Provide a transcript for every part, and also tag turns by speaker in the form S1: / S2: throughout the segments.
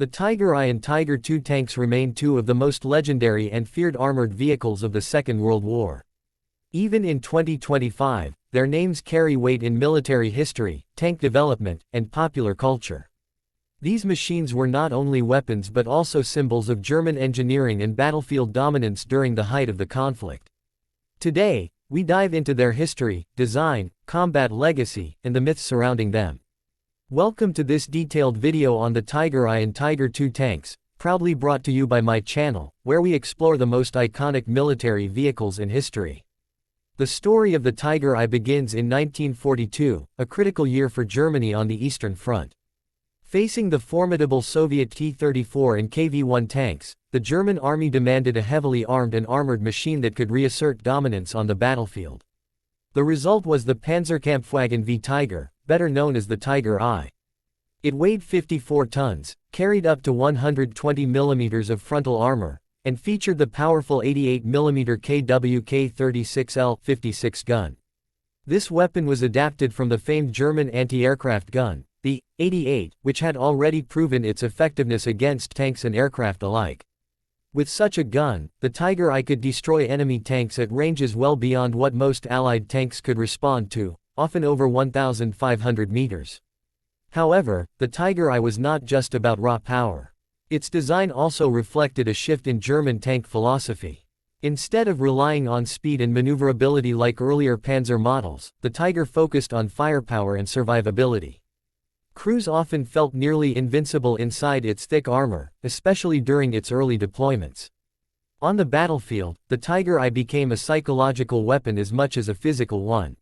S1: Tiger I and Tiger II tanks remain two of the most legendary and feared armored vehicles of the Second World War. Even in 2025, their names carry weight in military history, tank development, and popular culture. These machines were not only weapons but also symbols of German engineering and battlefield dominance during the height of the conflict. Today, we dive into their history, design, combat legacy, and the myths surrounding them. Welcome to this detailed video on the Tiger I and Tiger II tanks, proudly brought to you by my channel, where we explore the most iconic military vehicles in history. The story of the Tiger I begins in 1942, a critical year for Germany on the Eastern Front. Facing the formidable Soviet T-34 and KV-1 tanks, the German army demanded a heavily armed and armored machine that could reassert dominance on the battlefield. The result was the Panzerkampfwagen VI Tiger, better known as the Tiger I. It weighed 54 tons, carried up to 120 mm of frontal armor, and featured the powerful 88 mm KWK-36L-56 gun. This weapon was adapted from the famed German anti-aircraft gun, the 88, which had already proven its effectiveness against tanks and aircraft alike. With such a gun, the Tiger I could destroy enemy tanks at ranges well beyond what most Allied tanks could respond to, often over 1,500 meters. However, the Tiger I was not just about raw power. Its design also reflected a shift in German tank philosophy. Instead of relying on speed and maneuverability like earlier Panzer models, the Tiger focused on firepower and survivability. Crews often felt nearly invincible inside its thick armor, especially during its early deployments. On the battlefield, the Tiger I became a psychological weapon as much as a physical one.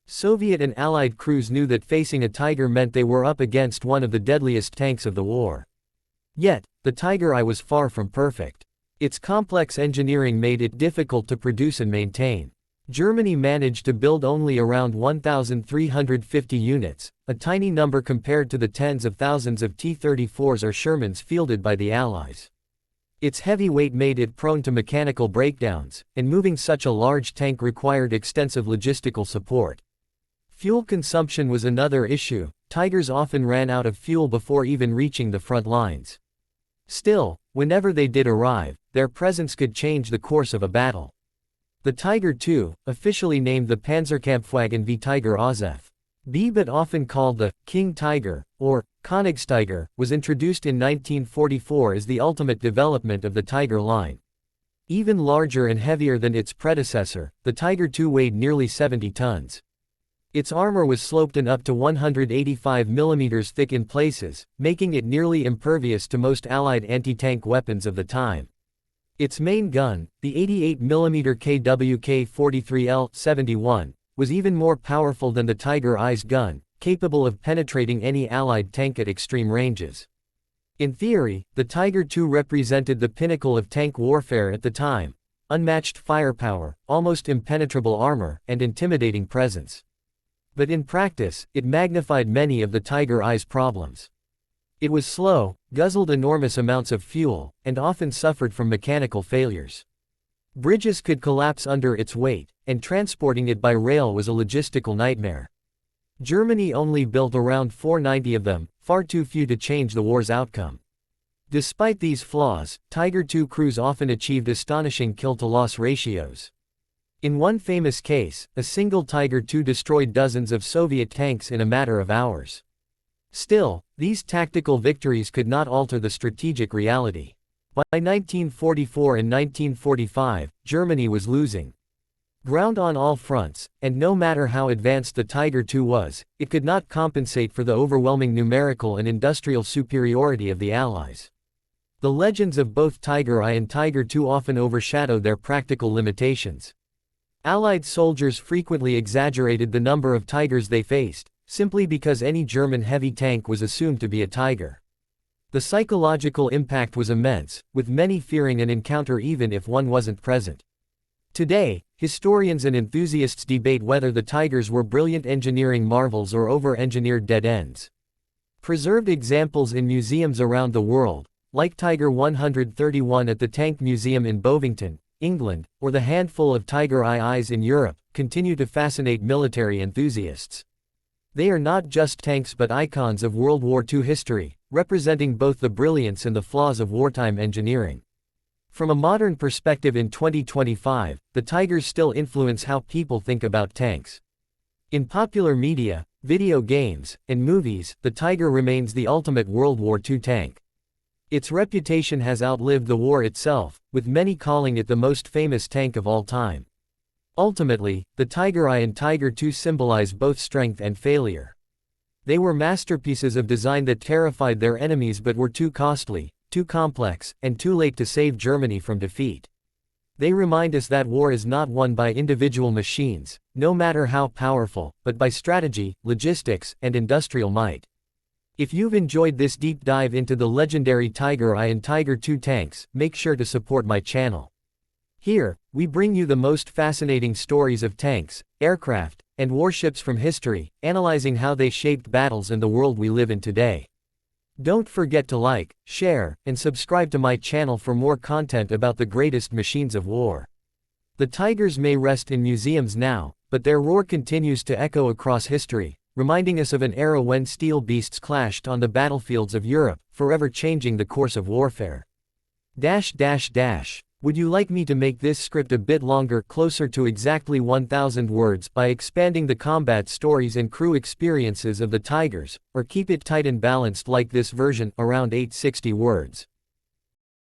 S1: Soviet and Allied crews knew that facing a Tiger meant they were up against one of the deadliest tanks of the war. Yet, the Tiger I was far from perfect. Its complex engineering made it difficult to produce and maintain. Germany managed to build only around 1,350 units, a tiny number compared to the tens of thousands of T-34s or Shermans fielded by the Allies. Its heavy weight made it prone to mechanical breakdowns, and moving such a large tank required extensive logistical support. Fuel consumption was another issue. Tigers often ran out of fuel before even reaching the front lines. Still, whenever they did arrive, their presence could change the course of a battle. The Tiger II, officially named the Panzerkampfwagen VI Tiger Ausf E but often called the King Tiger, or Königstiger, was introduced in 1944 as the ultimate development of the Tiger line. Even larger and heavier than its predecessor, the Tiger II weighed nearly 70 tons. Its armor was sloped and up to 185 mm thick in places, making it nearly impervious to most Allied anti-tank weapons of the time. Its main gun, the 88 mm KWK-43L-71, was even more powerful than the Tiger I's gun, capable of penetrating any Allied tank at extreme ranges. In theory, the Tiger II represented the pinnacle of tank warfare at the time: unmatched firepower, almost impenetrable armor, and intimidating presence. But in practice, it magnified many of the Tiger I's problems. It was slow, guzzled enormous amounts of fuel, and often suffered from mechanical failures. Bridges could collapse under its weight, and transporting it by rail was a logistical nightmare. Germany only built around 490 of them, far too few to change the war's outcome. Despite these flaws, Tiger II crews often achieved astonishing kill-to-loss ratios. In one famous case, a single Tiger II destroyed dozens of Soviet tanks in a matter of hours. Still, these tactical victories could not alter the strategic reality. By 1944 and 1945, Germany was losing ground on all fronts, and no matter how advanced the Tiger II was, it could not compensate for the overwhelming numerical and industrial superiority of the Allies. The legends of both Tiger I and Tiger II often overshadowed their practical limitations. Allied soldiers frequently exaggerated the number of Tigers they faced, simply because any German heavy tank was assumed to be a Tiger. The psychological impact was immense, with many fearing an encounter even if one wasn't present. Today, historians and enthusiasts debate whether the Tigers were brilliant engineering marvels or over-engineered dead ends. Preserved examples in museums around the world, like Tiger 131 at the Tank Museum in Bovington, England, or the handful of Tiger IIs in Europe, continue to fascinate military enthusiasts. They are not just tanks but icons of World War II history, representing both the brilliance and the flaws of wartime engineering. From a modern perspective in 2025, the Tigers still influence how people think about tanks. In popular media, video games, and movies, the Tiger remains the ultimate World War II tank. Its reputation has outlived the war itself, with many calling it the most famous tank of all time. Ultimately, the Tiger I and Tiger II symbolize both strength and failure. They were masterpieces of design that terrified their enemies but were too costly, too complex, and too late to save Germany from defeat. They remind us that war is not won by individual machines, no matter how powerful, but by strategy, logistics, and industrial might. If you've enjoyed this deep dive into the legendary Tiger I and Tiger II tanks, make sure to support my channel. Here, we bring you the most fascinating stories of tanks, aircraft, and warships from history, analyzing how they shaped battles and the world we live in today. Don't forget to like, share, and subscribe to my channel for more content about the greatest machines of war. The Tigers may rest in museums now, but their roar continues to echo across history, reminding us of an era when steel beasts clashed on the battlefields of Europe, forever changing the course of warfare. Would you like me to make this script a bit longer, closer to exactly 1,000 words, by expanding the combat stories and crew experiences of the Tigers, or keep it tight and balanced like this version, around 860 words?